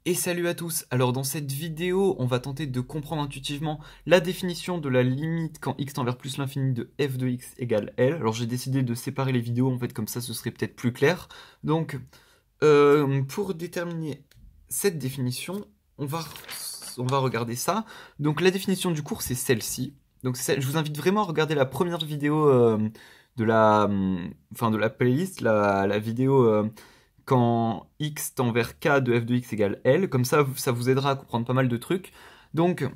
Et salut à tous. Alors dans cette vidéo, on va tenter de comprendre intuitivement la définition de la limite quand x tend vers plus l'infini de f de x égale L. Alors j'ai décidé de séparer les vidéos en fait, comme ça ce serait peut-être plus clair. Donc pour déterminer cette définition, on va regarder ça. Donc la définition du cours c'est celle-ci. Donc je vous invite vraiment à regarder la première vidéo de la playlist, la vidéo quand x tend vers k de f de x égale L. Comme ça vous aidera à comprendre pas mal de trucs. Donc,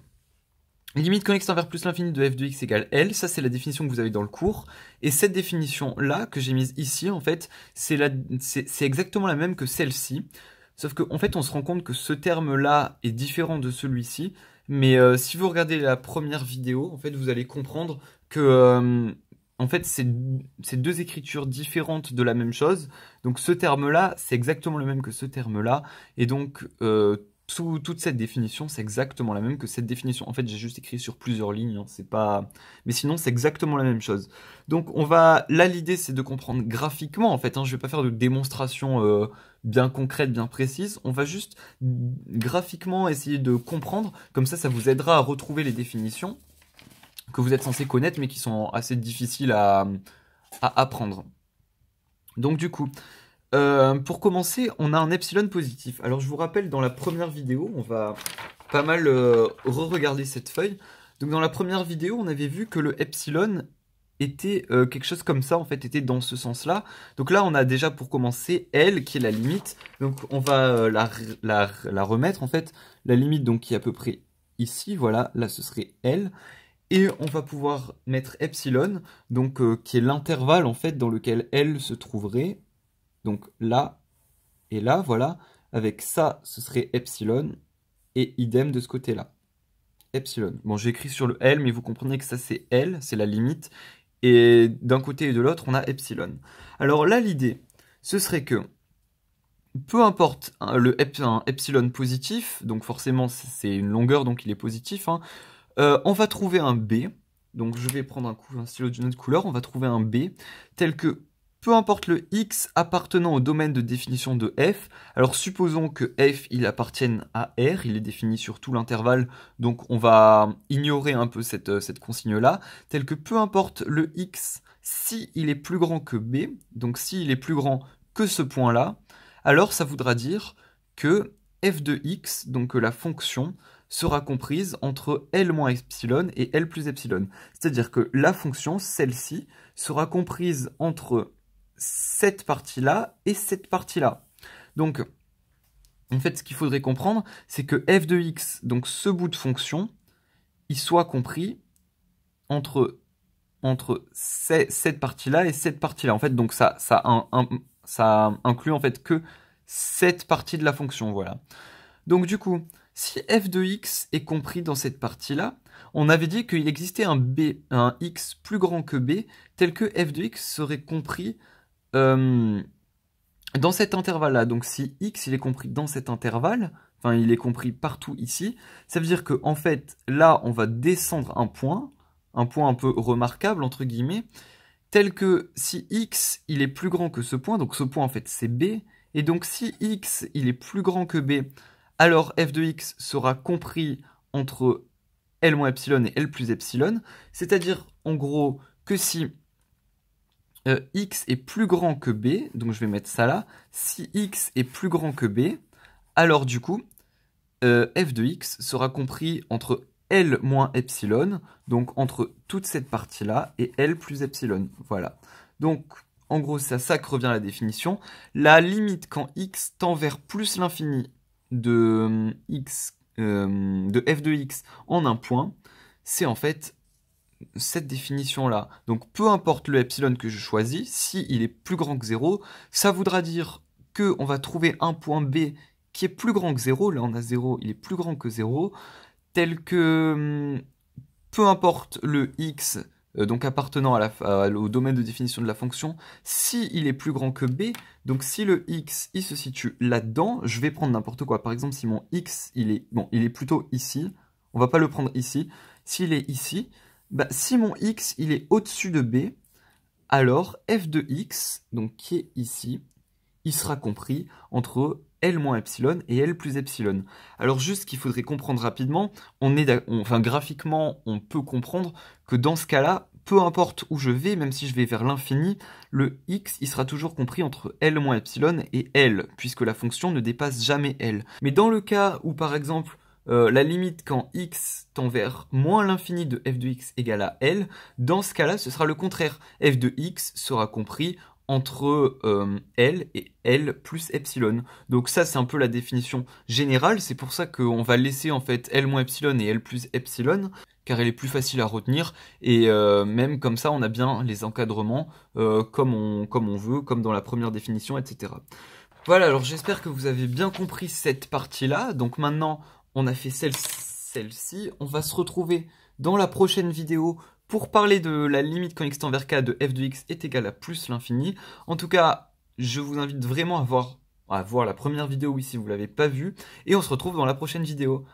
limite quand x tend vers plus l'infini de f de x égale L, ça c'est la définition que vous avez dans le cours. Et cette définition-là, que j'ai mise ici, en fait, c'est exactement la même que celle-ci. Sauf qu'en fait, on se rend compte que ce terme-là est différent de celui-ci. Mais si vous regardez la première vidéo, en fait, vous allez comprendre que en fait, c'est deux écritures différentes de la même chose. Donc ce terme-là, c'est exactement le même que ce terme-là. Et donc, toute cette définition, c'est exactement la même que cette définition. En fait, j'ai juste écrit sur plusieurs lignes, hein, c'est pas... Mais sinon, c'est exactement la même chose. Donc, là, l'idée, c'est de comprendre graphiquement, en fait. Hein, je vais pas faire de démonstration bien concrète, bien précise. On va juste graphiquement essayer de comprendre. Comme ça vous aidera à retrouver les définitions que vous êtes censé connaître, mais qui sont assez difficiles à apprendre. Donc du coup, pour commencer, on a un epsilon positif. Alors je vous rappelle, dans la première vidéo, on va pas mal re-regarder cette feuille. Donc dans la première vidéo, on avait vu que le epsilon était quelque chose comme ça, en fait, était dans ce sens-là. Donc là, on a déjà pour commencer L, qui est la limite. Donc on va la remettre, en fait. La limite, donc, qui est à peu près ici, voilà, là ce serait L. Et on va pouvoir mettre epsilon, donc qui est l'intervalle en fait dans lequel L se trouverait. Donc là et là, voilà. Avec ça, ce serait epsilon. Et idem de ce côté-là. Epsilon. Bon, j'ai écrit sur le L, mais vous comprenez que ça c'est L, c'est la limite. Et d'un côté et de l'autre, on a epsilon. Alors là, l'idée, ce serait que peu importe hein, un epsilon positif, donc forcément c'est une longueur, donc il est positif, hein, on va trouver un B, donc je vais prendre un stylo d'une autre couleur, on va trouver un B, tel que peu importe le X appartenant au domaine de définition de F, alors supposons que F il appartienne à R, il est défini sur tout l'intervalle, donc on va ignorer un peu cette consigne-là, tel que peu importe le X, si il est plus grand que B, donc s'il est plus grand que ce point-là, alors ça voudra dire que f de x, donc la fonction, sera comprise entre L moins epsilon et L plus epsilon. C'est-à-dire que la fonction, celle-ci, sera comprise entre cette partie-là et cette partie-là. Donc, en fait, ce qu'il faudrait comprendre, c'est que f de x, donc ce bout de fonction, il soit compris entre cette partie-là et cette partie-là. En fait, donc ça inclut en fait que cette partie de la fonction, voilà. Donc du coup, si f de x est compris dans cette partie-là, on avait dit qu'il existait un x plus grand que b, tel que f de x serait compris dans cet intervalle-là. Donc si x il est compris dans cet intervalle, enfin il est compris partout ici, ça veut dire que en fait là on va descendre un point un peu remarquable entre guillemets, tel que si x il est plus grand que ce point, donc ce point en fait c'est b, et donc si x il est plus grand que b, alors f de x sera compris entre L moins epsilon et L plus epsilon, c'est-à-dire en gros que si x est plus grand que b, donc je vais mettre ça là, si x est plus grand que b, alors du coup, f de x sera compris entre L moins epsilon, donc entre toute cette partie-là, et L plus epsilon, voilà. Donc, en gros, c'est à ça que revient la définition. La limite quand x tend vers plus l'infini de de f de x en un point, c'est en fait cette définition-là. Donc peu importe le epsilon que je choisis, si il est plus grand que 0, ça voudra dire que on va trouver un point B qui est plus grand que 0, là on a 0, il est plus grand que 0, tel que peu importe le x, donc appartenant au domaine de définition de la fonction, si il est plus grand que b, donc si le x il se situe là-dedans, je vais prendre n'importe quoi. Par exemple, si mon x il est plutôt ici, on va pas le prendre ici, s'il est ici, bah, si mon x il est au-dessus de b, alors f de x, donc qui est ici, il sera compris entre L moins epsilon et L plus epsilon. Alors juste qu'il faudrait comprendre rapidement, enfin graphiquement on peut comprendre que dans ce cas-là, peu importe où je vais, même si je vais vers l'infini, le x il sera toujours compris entre L moins epsilon et L, puisque la fonction ne dépasse jamais L. Mais dans le cas où par exemple la limite quand x tend vers moins l'infini de f de x égale à L, dans ce cas-là ce sera le contraire. F de x sera compris entre L et L plus epsilon. Donc ça, c'est un peu la définition générale. C'est pour ça qu'on va laisser en fait L moins epsilon et L plus epsilon, car elle est plus facile à retenir. Et même comme ça, on a bien les encadrements comme on veut, comme dans la première définition, etc. Voilà, alors j'espère que vous avez bien compris cette partie-là. Donc maintenant, on a fait celle-ci. On va se retrouver dans la prochaine vidéo pour parler de la limite quand x tend vers k de f de x est égal à plus l'infini. En tout cas, je vous invite vraiment à voir la première vidéo si vous ne l'avez pas vue. Et on se retrouve dans la prochaine vidéo.